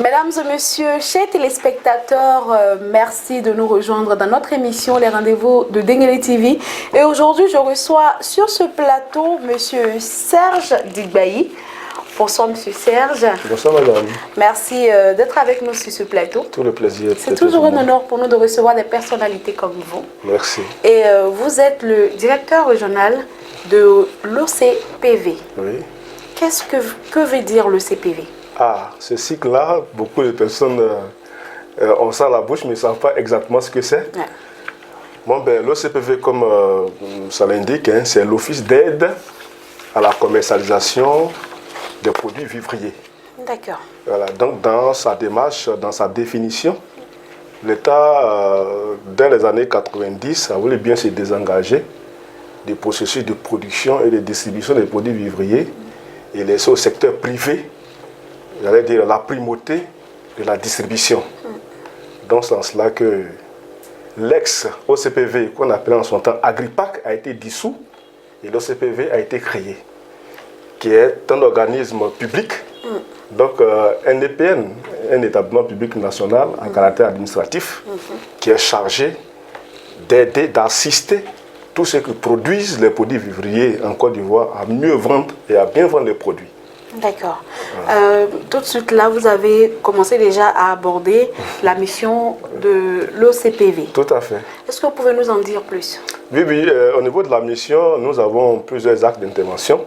Mesdames et messieurs, chers téléspectateurs, merci de nous rejoindre dans notre émission Les Rendez-vous de Denguélé TV. Et aujourd'hui, je reçois sur ce plateau Monsieur Serge Digbayi. Bonsoir Monsieur Serge. Bonsoir Madame. Merci d'être avec nous sur ce plateau. Tout le plaisir. C'est toujours un honneur pour nous de recevoir des personnalités comme vous. Merci. Et vous êtes le directeur régional de l'OCPV. Oui. Que veut dire l'OCPV? Ah, ce cycle-là, beaucoup de personnes ont ça à la bouche, mais ne savent pas exactement ce que c'est. Ouais. Bon, ben, l'OCPV, comme ça l'indique, hein, c'est l'Office d'aide à la commercialisation des produits vivriers. D'accord. Voilà, donc dans sa démarche, dans sa définition, l'État, dès les années 90, a voulu bien se désengager des processus de production et de distribution des produits vivriers et laisser au secteur privé, j'allais dire, la primauté de la distribution. Dans ce sens-là que l'ex-OCPV, qu'on appelait en son temps Agripac, a été dissous et l'OCPV a été créé, qui est un organisme public, donc un EPN, un établissement public national en caractère administratif, qui est chargé d'aider, d'assister tous ceux qui produisent les produits vivriers en Côte d'Ivoire à mieux vendre et à bien vendre les produits. D'accord. Tout de suite là, vous avez commencé déjà à aborder la mission de l'OCPV. Tout à fait. Est-ce que vous pouvez nous en dire plus? Oui, oui. Au niveau de la mission, nous avons plusieurs actes d'intervention.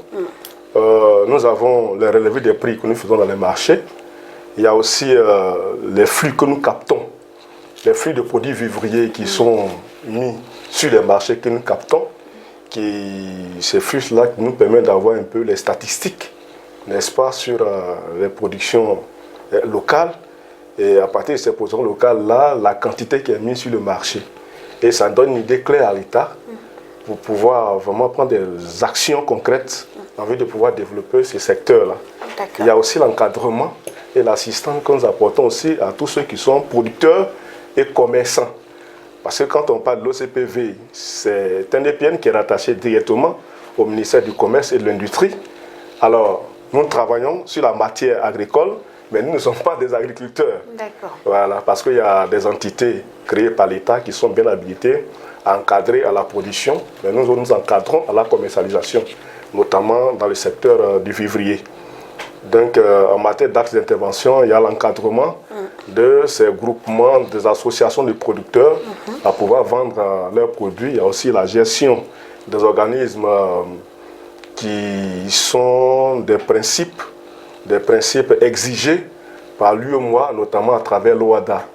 Nous avons les relevés des prix que nous faisons dans les marchés. Il y a aussi les flux que nous captons, les flux de produits vivriers qui sont mis sur les marchés que nous captons. Ces flux-là qui nous permettent d'avoir un peu les statistiques, n'est-ce pas, sur les productions locales. Et à partir de ces productions locales-là, la quantité qui est mise sur le marché. Et ça donne une idée claire à l'État pour pouvoir vraiment prendre des actions concrètes en vue de pouvoir développer ces secteurs-là. Il y a aussi l'encadrement et l'assistance que nous apportons aussi à tous ceux qui sont producteurs et commerçants. Parce que quand on parle de l'OCPV, c'est un EPN qui est rattaché directement au ministère du Commerce et de l'Industrie. Alors, nous travaillons sur la matière agricole, mais nous ne sommes pas des agriculteurs. D'accord. Voilà, parce qu'il y a des entités créées par l'État qui sont bien habilitées à encadrer à la production, mais nous nous encadrons à la commercialisation, notamment dans le secteur du vivrier. Donc, en matière d'actes d'intervention, il y a l'encadrement de ces groupements, des associations de producteurs à pouvoir vendre leurs produits. Il y a aussi la gestion des organismes qui sont des principes exigés par l'UEMOA, notamment à travers l'OADA.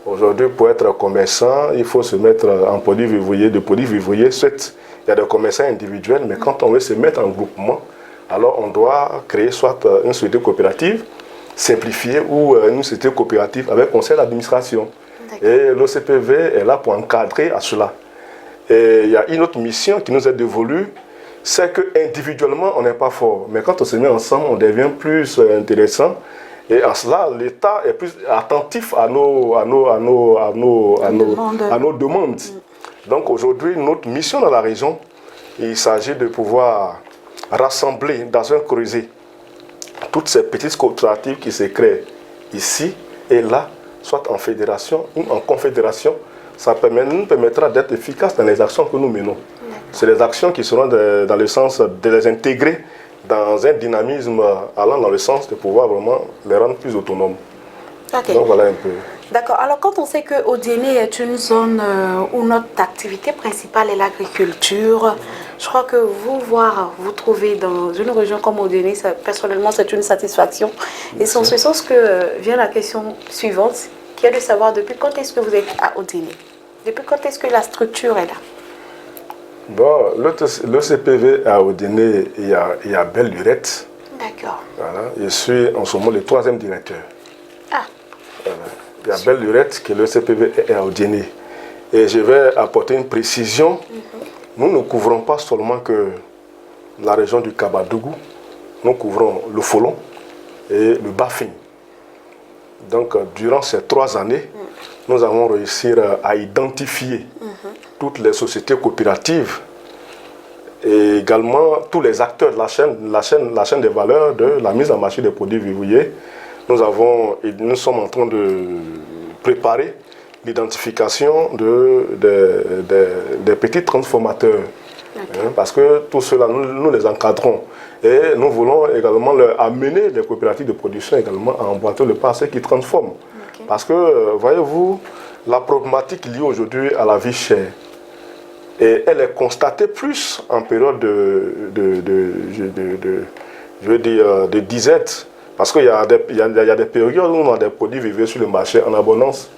Aujourd'hui, pour être commerçant, il faut se mettre en produits vivriers, de produits vivriers. Soit il y a des commerçants individuels, mais quand on veut se mettre en groupement, alors on doit créer soit une société coopérative simplifiée ou une société coopérative avec conseil d'administration. Et l'OCPV est là pour encadrer à cela. Et il y a une autre mission qui nous est dévolue, c'est qu'individuellement on n'est pas fort. Mais quand on se met ensemble, on devient plus intéressant. Et en cela, l'État est plus attentif à nos demandes. Donc aujourd'hui, notre mission dans la région, il s'agit de pouvoir rassembler dans un creuset toutes ces petites coopératives qui se créent ici et là, soit en fédération ou en confédération. Ça nous permettra d'être efficaces dans les actions que nous menons. C'est des actions qui seront dans le sens de les intégrer dans un dynamisme allant dans le sens de pouvoir vraiment les rendre plus autonomes. Okay. Donc voilà un peu. D'accord. Alors quand on sait que Odiéné est une zone où notre activité principale est l'agriculture, je crois que vous trouver dans une région comme Odiéné, personnellement c'est une satisfaction. Et c'est en ce sens que vient la question suivante, qui est de savoir depuis quand est-ce que vous êtes à Odiéné? Depuis quand est-ce que la structure est là? Bon, l'OCPV à Odiéné, il y a Belle Lurette. D'accord. Voilà. Je suis en ce moment le 3e directeur. Ah. Voilà. Il y a Belle Lurette que l'OCPV est à Odiéné. Et je vais apporter une précision. Nous ne couvrons pas seulement que la région du Kabadougou, nous couvrons le Folon et le Bafing. Donc, durant ces 3 années, nous avons réussi à identifier toutes les sociétés coopératives et également tous les acteurs de la chaîne des valeurs de la mise en marché des produits vivriers nous sommes en train de préparer l'identification des petits transformateurs. Okay. Parce que tout cela, nous les encadrons. Et nous voulons également amener les coopératives de production également à emboîter le pas à ceux qui transforment. Okay. Parce que, voyez-vous, la problématique liée aujourd'hui à la vie chère, et elle est constatée plus en période de disette. Parce qu'il y a des périodes où on a des produits vivants sur le marché en abondance.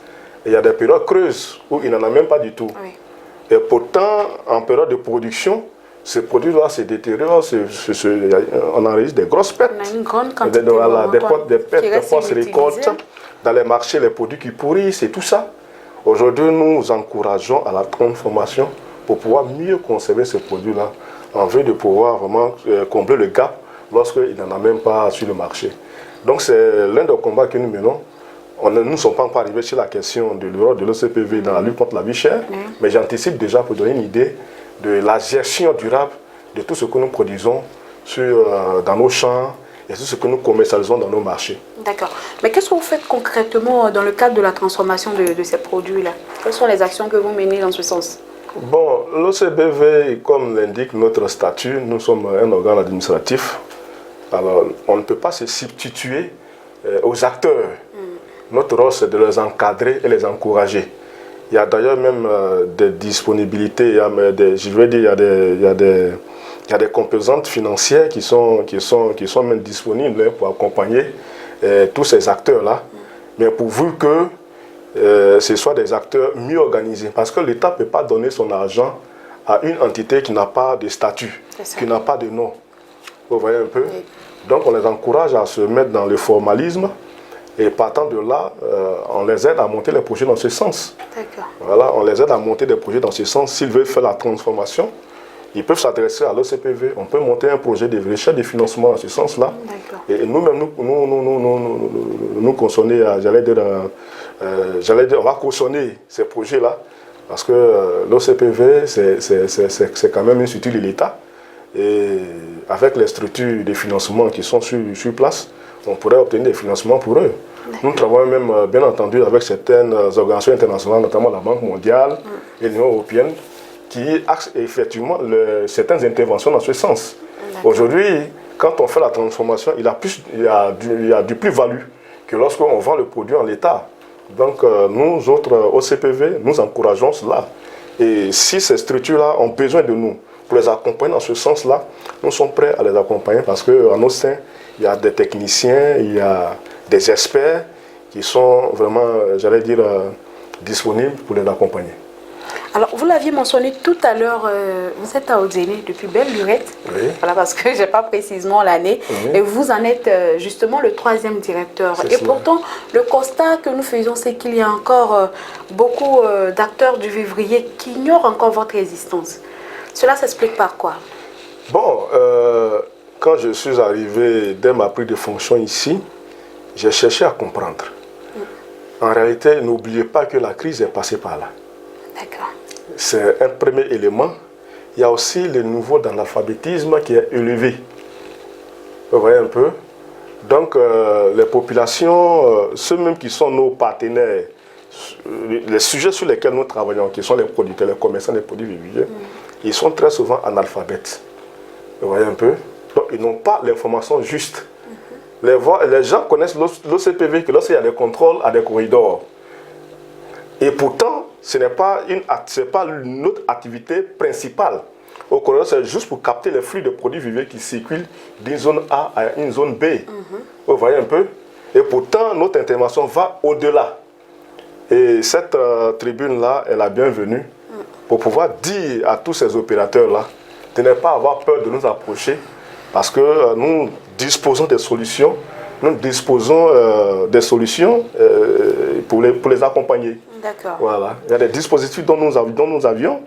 Et il y a des périodes creuses où il n'en a même pas du tout. Oui. Et pourtant, en période de production, ces produits-là se détériorent, on enregistre des grosses pertes. On a une grande quantité des pertes post-récolte. Dans les marchés, les produits qui pourrissent et tout ça. Aujourd'hui, nous encourageons à la transformation pour pouvoir mieux conserver ces produits-là, en vue de pouvoir vraiment combler le gap lorsqu'il n'en a même pas sur le marché. Donc c'est l'un des combats que nous menons. Nous ne sommes pas encore arrivés sur la question de l'Europe, de l'OCPV dans la lutte contre la vie chère, mais j'anticipe déjà pour donner une idée de la gestion durable de tout ce que nous produisons dans nos champs et tout ce que nous commercialisons dans nos marchés. D'accord. Mais qu'est-ce que vous faites concrètement dans le cadre de la transformation de ces produits-là? Quelles sont les actions que vous menez dans ce sens? Bon, l'OCBV, comme l'indique notre statut, nous sommes un organe administratif. Alors, on ne peut pas se substituer aux acteurs. Notre rôle, c'est de les encadrer et les encourager. Il y a d'ailleurs même des disponibilités, il y a des composantes financières qui sont même disponibles pour accompagner tous ces acteurs-là. Mais pourvu que ce soit des acteurs mieux organisés. Parce que l'État ne peut pas donner son argent à une entité qui n'a pas de statut, qui n'a pas de nom. Vous voyez un peu? Oui. Donc on les encourage à se mettre dans le formalisme. Et partant de là, on les aide à monter les projets dans ce sens. Voilà, on les aide à monter des projets dans ce sens. S'ils veulent faire la transformation, ils peuvent s'adresser à l'OCPV. On peut monter un projet de recherche de financement dans ce sens-là. Et nous-mêmes, nous cautionner, j'allais dire, on va cautionner ces projets-là. Parce que l'OCPV, c'est quand même une structure de l'État. Et avec les structures de financement qui sont sur place, on pourrait obtenir des financements pour eux. Nous travaillons même, bien entendu, avec certaines organisations internationales, notamment la Banque mondiale et l'Union européenne, qui axent effectivement certaines interventions dans ce sens. Aujourd'hui, quand on fait la transformation, il y a du plus-value que lorsqu'on vend le produit en l'état. Donc, nous autres, au CPV, nous encourageons cela. Et si ces structures-là ont besoin de nous pour les accompagner dans ce sens-là, nous sommes prêts à les accompagner parce qu'à nos seins, il y a des techniciens, il y a des experts qui sont vraiment, j'allais dire, disponibles pour les accompagner. Alors, vous l'aviez mentionné tout à l'heure, vous êtes à Odéné depuis belle lurette, oui. Voilà, parce que je n'ai pas précisément l'année, oui. Et vous en êtes justement le 3e directeur. Et pourtant, le constat que nous faisons, c'est qu'il y a encore beaucoup d'acteurs du vivrier qui ignorent encore votre existence. Cela s'explique par quoi? Bon, quand je suis arrivé dès ma prise de fonction ici, j'ai cherché à comprendre. En réalité, n'oubliez pas que la crise est passée par là. D'accord. C'est un premier élément. Il y a aussi le niveau d'analphabétisme qui est élevé. Vous voyez un peu? Donc, les populations, ceux même qui sont nos partenaires, les sujets sur lesquels nous travaillons, qui sont les producteurs, les commerçants des produits vivriers, ils sont très souvent analphabètes. Vous voyez un peu? Donc, ils n'ont pas l'information juste. Les gens connaissent l'OCPV que lorsqu'il y a des contrôles à des corridors. Et pourtant, ce n'est pas notre activité principale. Au corridor, c'est juste pour capter les flux de produits vivants qui circulent d'une zone A à une zone B. Vous voyez un peu? Et pourtant, notre intervention va au-delà. Et cette tribune-là est la bienvenue pour pouvoir dire à tous ces opérateurs-là de ne pas avoir peur de nous approcher parce que nous disposons des solutions. Nous disposons des solutions pour les accompagner. D'accord. Voilà. Il y a des dispositifs dont nous avions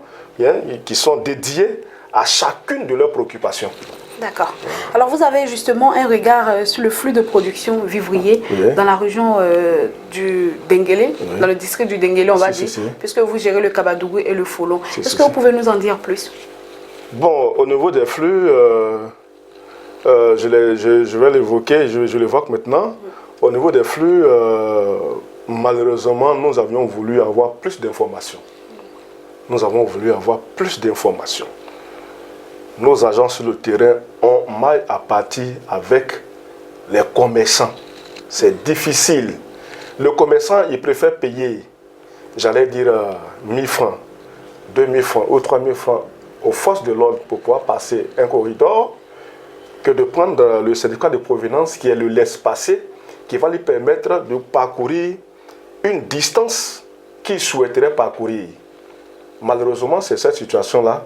qui sont dédiés à chacune de leurs préoccupations. D'accord. Alors vous avez justement un regard sur le flux de production vivrier dans la région du Denguélé, dans le district du Denguélé, on va dire, puisque vous gérez le Kabadougou et le Folon. Est-ce que vous pouvez nous en dire plus? Bon, au niveau des flux, je vais l'évoquer, je l'évoque maintenant. Au niveau des flux, malheureusement, nous avions voulu avoir plus d'informations. Nous avons voulu avoir plus d'informations. Nos agents sur le terrain ont maille à partir avec les commerçants. C'est difficile. Le commerçant, il préfère payer, j'allais dire, 1000 francs, 2000 francs ou 3000 francs aux forces de l'ordre pour pouvoir passer un corridor que de prendre le certificat de provenance qui est le laisse-passer, qui va lui permettre de parcourir une distance qu'il souhaiterait parcourir. Malheureusement, c'est cette situation-là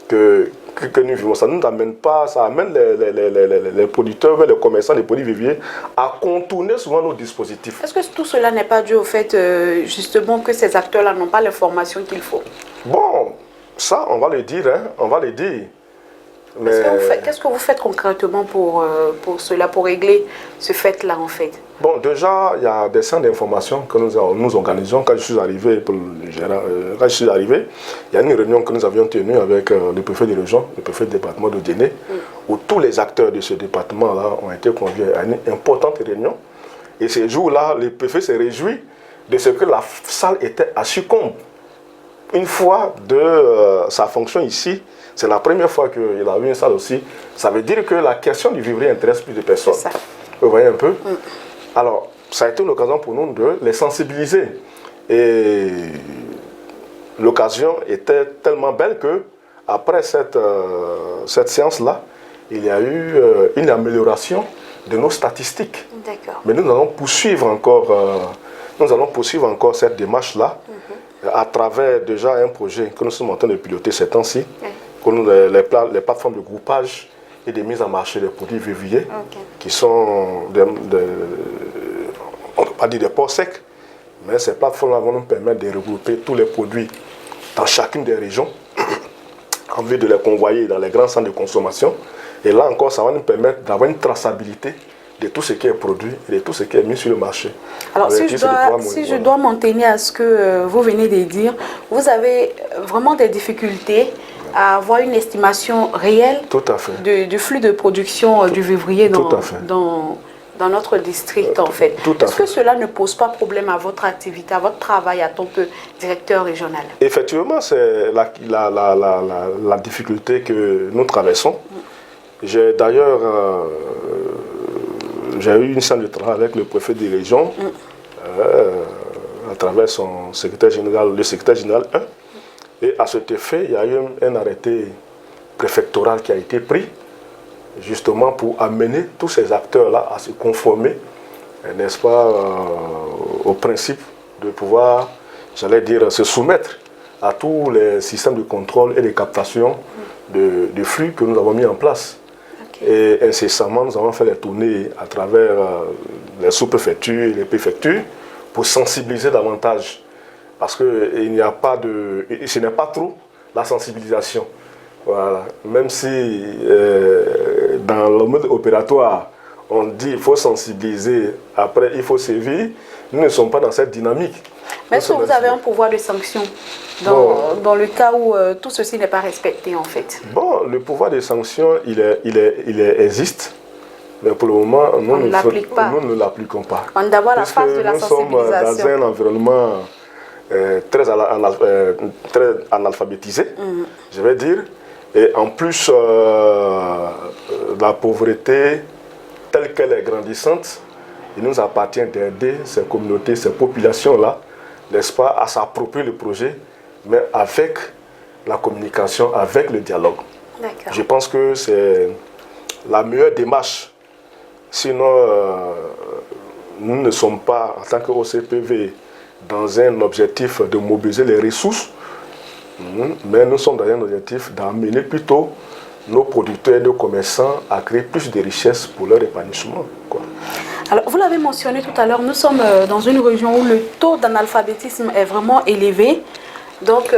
que nous vivons. Ça ne nous amène pas, ça amène les producteurs, les commerçants, les produits vivriers à contourner souvent nos dispositifs. Est-ce que tout cela n'est pas dû au fait justement que ces acteurs-là n'ont pas l'information qu'il faut? Bon, ça, on va le dire, hein, on va le dire. Mais... Qu'est-ce que vous faites concrètement pour cela, pour régler ce fait-là en fait? Bon, déjà, il y a des centres d'information que nous organisons. Quand je suis arrivé, il y a une réunion que nous avions tenue avec le préfet de région, le préfet du département de Djenné, où tous les acteurs de ce département-là ont été conviés à une importante réunion. Et ce jour-là, le préfet s'est réjoui de ce que la salle était à Succombe. Une fois de sa fonction ici, c'est la première fois qu'il a eu une salle aussi. Ça veut dire que la question du vivrier intéresse plus de personnes. Vous voyez un peu? Alors, ça a été une occasion pour nous de les sensibiliser. Et l'occasion était tellement belle que, après cette séance-là, il y a eu une amélioration de nos statistiques. Mais nous allons poursuivre encore, cette démarche-là à travers déjà un projet que nous sommes en train de piloter ces temps-ci, les plateformes de groupage et de mise en marché des produits vivriers qui sont, on ne peut pas dire des ports secs, mais ces plateformes vont nous permettre de regrouper tous les produits dans chacune des régions en vue de les convoyer dans les grands centres de consommation. Et là encore, ça va nous permettre d'avoir une traçabilité de tout ce qui est produit et de tout ce qui est mis sur le marché. Alors, si je dois m'en tenir à ce que vous venez de dire, vous avez vraiment des difficultés à avoir une estimation réelle du flux de production du vivrier dans notre district, en fait. Est-ce que cela ne pose pas problème à votre activité, à votre travail en tant que directeur régional? Effectivement, c'est la difficulté que nous traversons. J'ai d'ailleurs eu une séance de travail avec le préfet de région à travers son secrétaire général, le secrétaire général 1. Et à cet effet, il y a eu un arrêté préfectoral qui a été pris justement pour amener tous ces acteurs-là à se conformer, n'est-ce pas, au principe de pouvoir, j'allais dire, se soumettre à tous les systèmes de contrôle et de captation de flux que nous avons mis en place. Et incessamment, nous avons fait les tournées à travers les sous-préfectures et les préfectures pour sensibiliser davantage. Parce que ce n'est pas trop la sensibilisation. Voilà. Même si dans le mode opératoire, on dit qu'il faut sensibiliser, après il faut sévir, nous ne sommes pas dans cette dynamique. Mais est-ce que vous avez un pouvoir de sanction dans le cas où tout ceci n'est pas respecté en fait? Bon, le pouvoir de sanction, il existe. Mais pour le moment, nous ne l'appliquons pas. On doit d'abord la phase de la sensibilisation. Nous sommes dans un environnement très analphabétisé, je vais dire. Et en plus, la pauvreté telle qu'elle est grandissante, il nous appartient d'aider ces communautés, ces populations-là, n'est-ce pas, à s'approprier le projet, mais avec la communication, avec le dialogue. Je pense que c'est la meilleure démarche. Sinon, nous ne sommes pas, en tant qu'OCPV, dans un objectif de mobiliser les ressources, mais nous sommes dans un objectif d'amener plutôt nos producteurs et nos commerçants à créer plus de richesses pour leur épanouissement. Alors, vous l'avez mentionné tout à l'heure, nous sommes dans une région où le taux d'analphabétisme est vraiment élevé. Donc,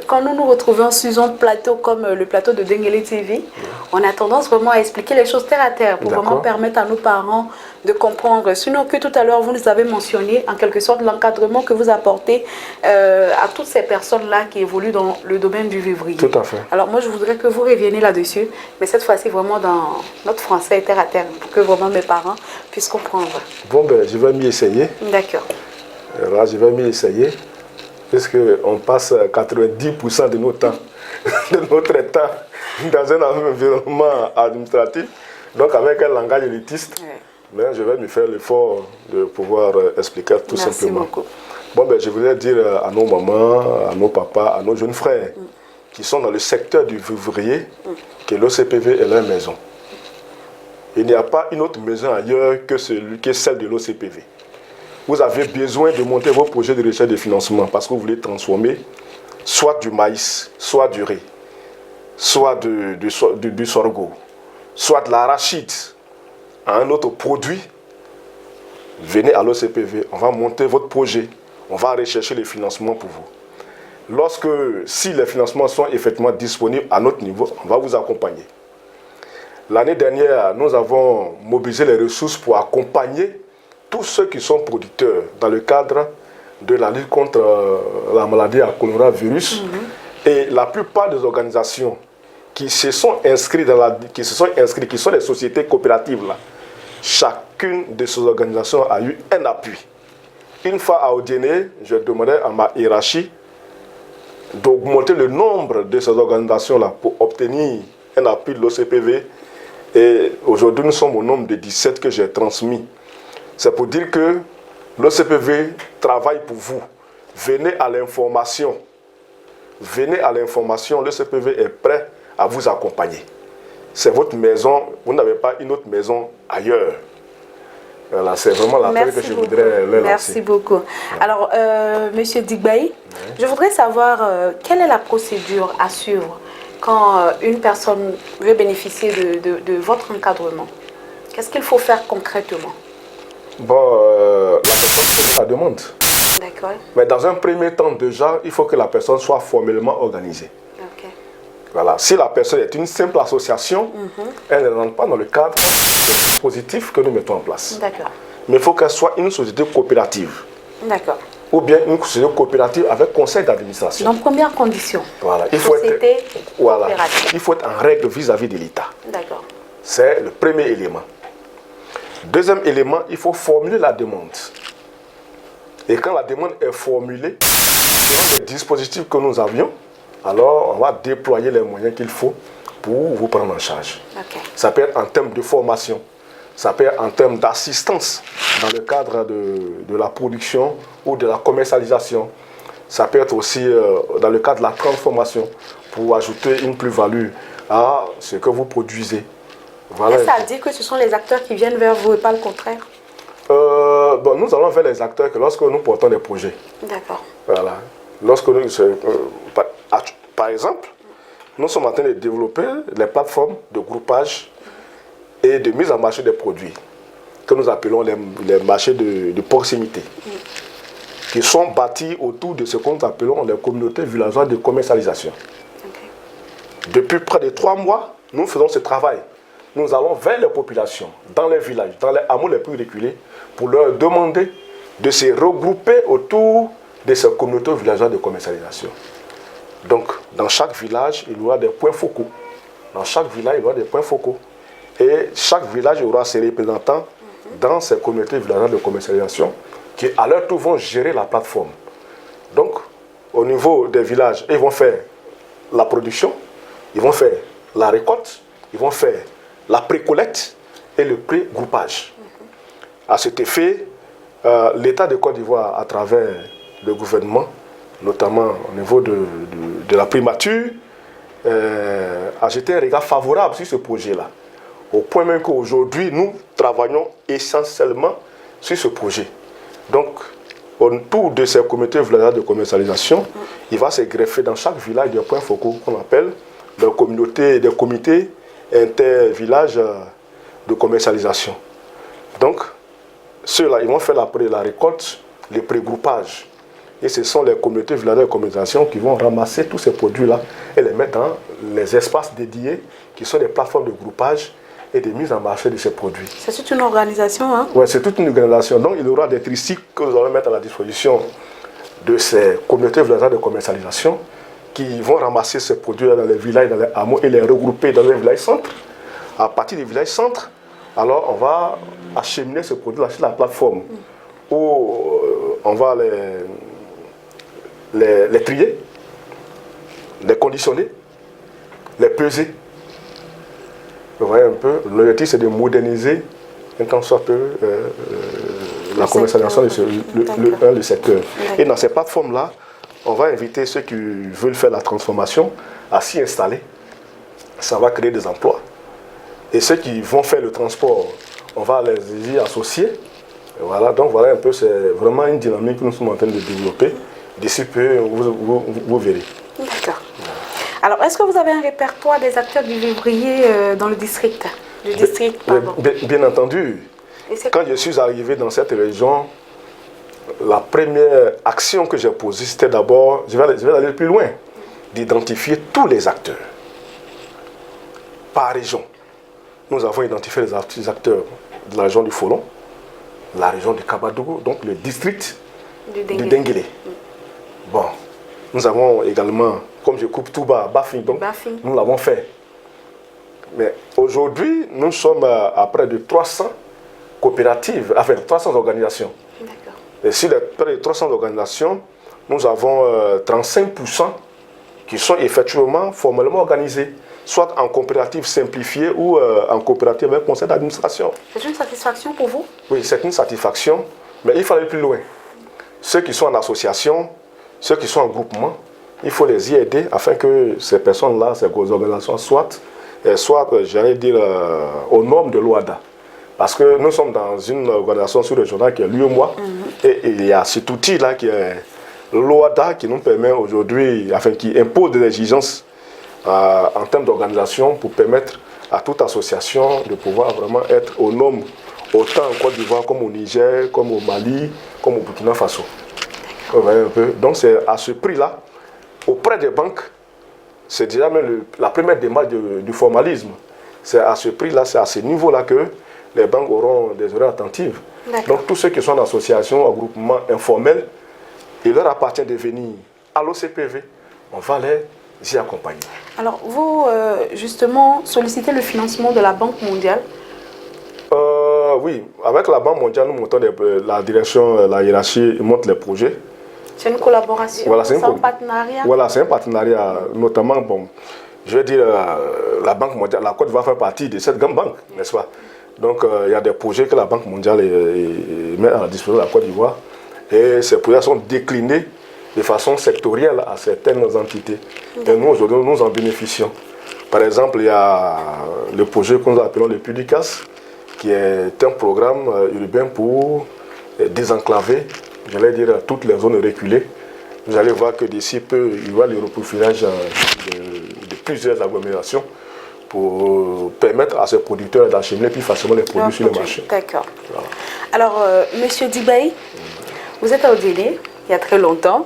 quand nous nous retrouvons sur un plateau comme le plateau de Denguélé TV, on a tendance vraiment à expliquer les choses terre à terre pour vraiment permettre à nos parents de comprendre. Sinon, que tout à l'heure, vous nous avez mentionné en quelque sorte l'encadrement que vous apportez à toutes ces personnes-là qui évoluent dans le domaine du vivrier. Tout à fait. Alors, moi, je voudrais que vous reveniez là-dessus, mais cette fois-ci vraiment dans notre français terre à terre, pour que vraiment mes parents puisse comprendre. Bon, ben, je vais m'y essayer. D'accord. Là, je vais m'y essayer. Puisqu'on passe 90% de notre temps, de notre temps dans un environnement administratif, donc avec un langage élitiste. Ouais. Mais je vais me faire l'effort de pouvoir expliquer tout simplement. Merci beaucoup. Bon, ben, je voulais dire à nos mamans, à nos papas, à nos jeunes frères qui sont dans le secteur du vivrier que l'OCPV est leur maison. Il n'y a pas une autre maison ailleurs que celle de l'OCPV. Vous avez besoin de monter vos projets de recherche et de financement parce que vous voulez transformer soit du maïs, soit du riz, soit du sorgho, soit de l'arachide en un autre produit. Venez à l'OCPV, on va monter votre projet, on va rechercher les financements pour vous. Si les financements sont effectivement disponibles à notre niveau, on va vous accompagner. L'année dernière, nous avons mobilisé les ressources pour accompagner tous ceux qui sont producteurs dans le cadre de la lutte contre la maladie à coronavirus. Et la plupart des organisations qui se sont inscrites, qui sont des sociétés coopératives, là, chacune de ces organisations a eu un appui. Une fois à Odiéné, je demandais à ma hiérarchie d'augmenter le nombre de ces organisations-là pour obtenir un appui de l'OCPV. Et aujourd'hui, nous sommes au nombre de 17 que j'ai transmis. C'est pour dire que l'OCPV travaille pour vous. Venez à l'information. Venez à l'information. L'OCPV est prêt à vous accompagner. C'est votre maison. Vous n'avez pas une autre maison ailleurs. Voilà, c'est vraiment l'appel que je voudrais leur lancer. Merci beaucoup. Alors, Monsieur Digbaï, je voudrais savoir quelle est la procédure à suivre quand une personne veut bénéficier de votre encadrement. Qu'est-ce qu'il faut faire concrètement? Bon, la personne fait la demande. D'accord. Mais dans un premier temps, déjà, il faut que la personne soit formellement organisée. Ok. Voilà. Si la personne est une simple association, elle ne rentre pas dans le cadre des dispositifs que nous mettons en place. D'accord. Mais il faut qu'elle soit une société coopérative. D'accord. Ou bien une société coopérative avec conseil d'administration. Donc, première condition. Voilà. Société coopérative. Il faut être en règle vis-à-vis de l'État. D'accord. C'est le premier élément. Deuxième élément, il faut formuler la demande. Et quand la demande est formulée, selon les dispositifs que nous avions, alors on va déployer les moyens qu'il faut pour vous prendre en charge. Okay. Ça peut être en termes de formation, ça peut être en termes d'assistance dans le cadre de la production ou de la commercialisation. Ça peut être aussi dans le cadre de la transformation pour ajouter une plus-value à ce que vous produisez. Voilà. Ça veut dire que ce sont les acteurs qui viennent vers vous et pas le contraire? Bon, nous allons vers les acteurs que lorsque nous portons des projets. D'accord. Voilà. Lorsque nous, par exemple, nous sommes en train de développer les plateformes de groupage et de mise en marché des produits que nous appelons les marchés de proximité, qui sont bâtis autour de ce que nous appelons les communautés villageoises de commercialisation. Okay. Depuis près de 3 mois, nous faisons ce travail. Nous allons vers les populations, dans les villages, dans les hameaux les plus reculés, pour leur demander de se regrouper autour de ces communautés villageoises de commercialisation. Donc, dans chaque village, il y aura des points focaux. Dans chaque village, il y aura des points focaux. Et chaque village aura ses représentants dans ces communautés villageoises de commercialisation qui, à leur tour, vont gérer la plateforme. Donc, au niveau des villages, ils vont faire la production, ils vont faire la récolte, ils vont faire la pré-collecte et le pré-groupage. À cet effet, l'État de Côte d'Ivoire, à travers le gouvernement, notamment au niveau de la primature, a jeté un regard favorable sur ce projet-là. Au point même qu'aujourd'hui, nous travaillons essentiellement sur ce projet. Donc, autour de ces communautés villageoises de commercialisation, il va se greffer dans chaque village des points focaux qu'on appelle des comités inter-villages de commercialisation. Donc, ceux-là, ils vont faire la récolte, le pré-groupage. Et ce sont les communautés villageoises de commercialisation qui vont ramasser tous ces produits-là et les mettre dans les espaces dédiés qui sont des plateformes de groupage et de mise en marché de ces produits. C'est toute une organisation, hein? Oui, c'est toute une organisation. Donc, il y aura des tricycles que nous allons mettre à la disposition de ces communautés villageoises de commercialisation qui vont ramasser ces produits dans les villages, dans les hameaux et les regrouper dans les villages centres. À partir des villages centres, Alors on va acheminer ce produit-là sur la plateforme où on va les trier, les conditionner, les peser. Vous voyez un peu, l'objectif c'est de moderniser un tant soit peu la commercialisation du secteur. Et dans ces plateformes-là, on va inviter ceux qui veulent faire la transformation à s'y installer. Ça va créer des emplois. Et ceux qui vont faire le transport, on va les y associer. Et voilà, donc voilà un peu, c'est vraiment une dynamique que nous sommes en train de développer. D'ici peu, vous verrez. D'accord. Alors, est-ce que vous avez un répertoire des acteurs du vivrier dans le district? Bien entendu. Quand je suis arrivé dans cette région, la première action que j'ai posée, c'était d'abord, je vais aller plus loin, d'identifier tous les acteurs par région. Nous avons identifié les acteurs de la région du Folon, la région du Kabadougou, donc le district du Denguélé. Bon, nous avons également, comme je coupe tout bas, Bafing, donc nous l'avons fait. Mais aujourd'hui, nous sommes à près de 300 coopératives, enfin 300 organisations. Et sur les près de 300 organisations, nous avons 35% qui sont effectivement formellement organisées, soit en coopérative simplifiée ou en coopérative avec conseil d'administration. C'est une satisfaction pour vous? Oui, c'est une satisfaction, mais il faut aller plus loin. Ceux qui sont en association, ceux qui sont en groupement, il faut les y aider afin que ces personnes-là, ces organisations soient, j'allais dire, aux normes de l'OADA. Parce que nous sommes dans une organisation sous-régionale qui est l'UEMOA, et il y a cet outil-là qui est l'OADA qui nous permet aujourd'hui, enfin qui impose des exigences en termes d'organisation pour permettre à toute association de pouvoir vraiment être aux normes, autant en Côte d'Ivoire comme au Niger, comme au Mali, comme au Burkina Faso. Donc c'est à ce prix-là, auprès des banques, c'est déjà même la première démarche du formalisme. C'est à ce prix-là, c'est à ce niveau-là que les banques auront des oreilles attentives. Donc tous ceux qui sont en association, en groupement informel, il leur appartient de venir à l'OCPV, on va les y accompagner. Alors vous, justement, sollicitez le financement de la Banque mondiale? Oui, avec la Banque mondiale, nous montons la direction, la hiérarchie monte les projets. C'est une collaboration, voilà, c'est un partenariat? Voilà, c'est un partenariat, notamment, bon, je veux dire, la Banque mondiale, la Côte d'Ivoire fait partie de cette grande banque, n'est-ce pas? Donc, il y a des projets que la Banque mondiale met à la disposition de la Côte d'Ivoire, et ces projets sont déclinés de façon sectorielle à certaines entités. Et nous, aujourd'hui, nous en bénéficions. Par exemple, il y a le projet que nous appelons le PUDICAS, qui est un programme urbain pour désenclaver, j'allais dire, toutes les zones reculées. Vous allez voir que d'ici peu, il y aura le reprofilage de plusieurs agglomérations pour permettre à ces producteurs d'acheminer plus facilement les produits sur le marché. D'accord. Voilà. Alors, Monsieur Dibaï, vous êtes à Odélé, il y a très longtemps,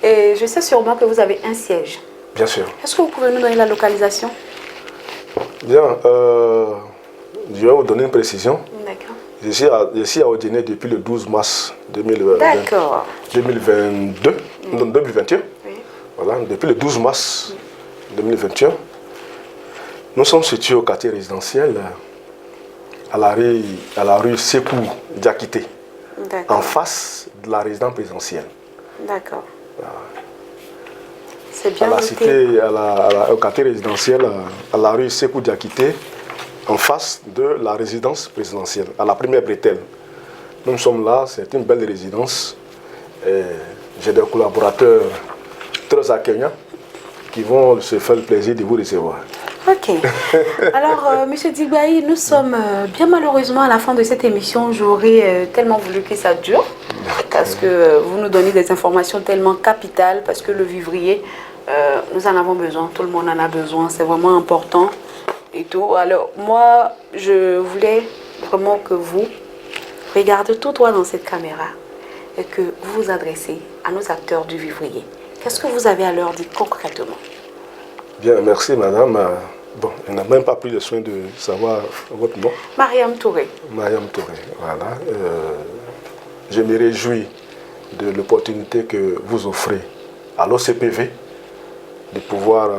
et je sais sûrement que vous avez un siège. Bien sûr. Est-ce que vous pouvez nous donner la localisation? Bien, je vais vous donner une précision. D'accord. Je suis à Odélé depuis le 12 mars 2022. 2021. Oui. Voilà, depuis le 12 mars 2021. Nous sommes situés au quartier résidentiel à la rue Sékou Diakité, en face de la résidence présidentielle. D'accord. Voilà. C'est bien au quartier résidentiel à la rue Sékou Diakité, en face de la résidence présidentielle, à la première bretelle. Nous sommes là, c'est une belle résidence. J'ai des collaborateurs très accueillants qui vont se faire le plaisir de vous recevoir. Ok. Alors, Monsieur Dibaï, nous sommes bien malheureusement à la fin de cette émission. J'aurais tellement voulu que ça dure, parce que vous nous donnez des informations tellement capitales, parce que le vivrier, nous en avons besoin, tout le monde en a besoin, c'est vraiment important et tout. Alors, moi, je voulais vraiment que vous regardez tout droit dans cette caméra et que vous vous adressez à nos acteurs du vivrier. Qu'est-ce que vous avez à leur dire concrètement? Bien, merci madame. Bon, elle n'a même pas pris le soin de savoir votre nom. Mariam Touré. Mariam Touré, voilà. Je me réjouis de l'opportunité que vous offrez à l'OCPV de pouvoir,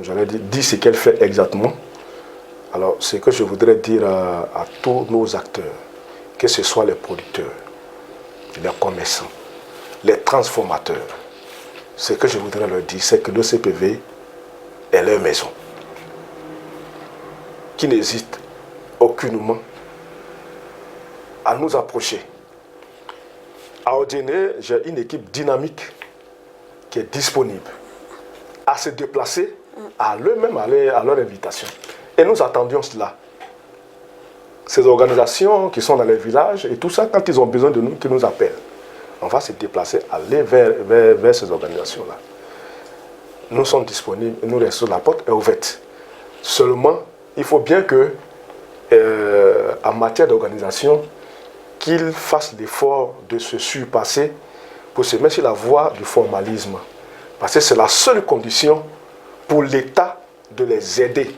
j'allais dire ce qu'elle fait exactement Alors, ce que je voudrais dire à tous nos acteurs, que ce soit les producteurs, les commerçants, les transformateurs, ce que je voudrais leur dire, c'est que l'OCPV est leur maison. Qui n'hésite aucunement à nous approcher. À Odiéné, j'ai une équipe dynamique qui est disponible à se déplacer à eux-mêmes, à leur invitation. Et nous attendions cela. Ces organisations qui sont dans les villages et tout ça, quand ils ont besoin de nous, qu'ils nous appellent. On va se déplacer, aller vers ces organisations-là. Nous sommes disponibles, nous restons, la porte est ouverte. Seulement, il faut bien que, en matière d'organisation, qu'ils fassent l'effort de se surpasser pour se mettre sur la voie du formalisme. Parce que c'est la seule condition pour l'État de les aider.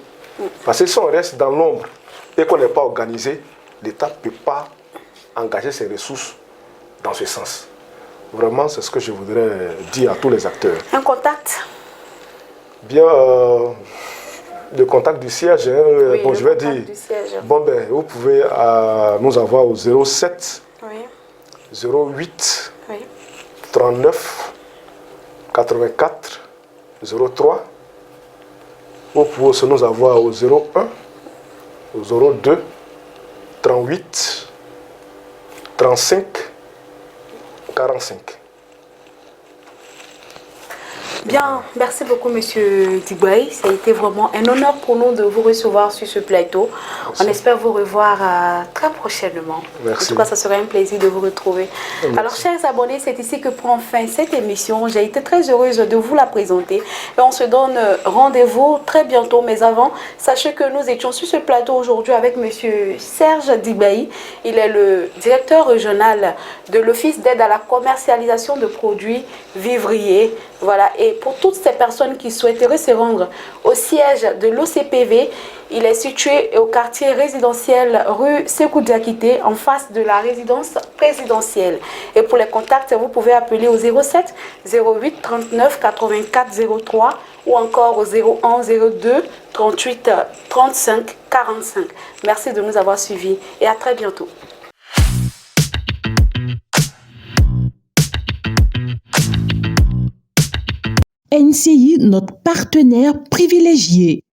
Parce que si on reste dans l'ombre et qu'on n'est pas organisé, l'État ne peut pas engager ses ressources dans ce sens. Vraiment, c'est ce que je voudrais dire à tous les acteurs. Un contact? Bien, le contact du siège, hein, oui, bon, je vais dire, bon, ben, vous pouvez nous avoir au 07 oui. 08 oui. 39 84 03. Vous pouvez aussi nous avoir au 01 au 02 38 35 45. Bien, merci beaucoup Monsieur Dibaye. Ça a été vraiment un honneur pour nous de vous recevoir sur ce plateau. Merci. On espère vous revoir très prochainement. Merci. En tout cas, ça sera un plaisir de vous retrouver. Merci. Alors, chers abonnés, c'est ici que prend fin cette émission. J'ai été très heureuse de vous la présenter. Et on se donne rendez-vous très bientôt. Mais avant, sachez que nous étions sur ce plateau aujourd'hui avec Monsieur Serge Dibaye. Il est le directeur régional de l'Office d'aide à la commercialisation de produits vivriers. Voilà, et pour toutes ces personnes qui souhaiteraient se rendre au siège de l'OCPV, il est situé au quartier résidentiel rue Sékou Diakité, en face de la résidence présidentielle. Et pour les contacts, vous pouvez appeler au 07 08 39 84 03 ou encore au 01 02 38 35 45. Merci de nous avoir suivis et à très bientôt. NCI, notre partenaire privilégié.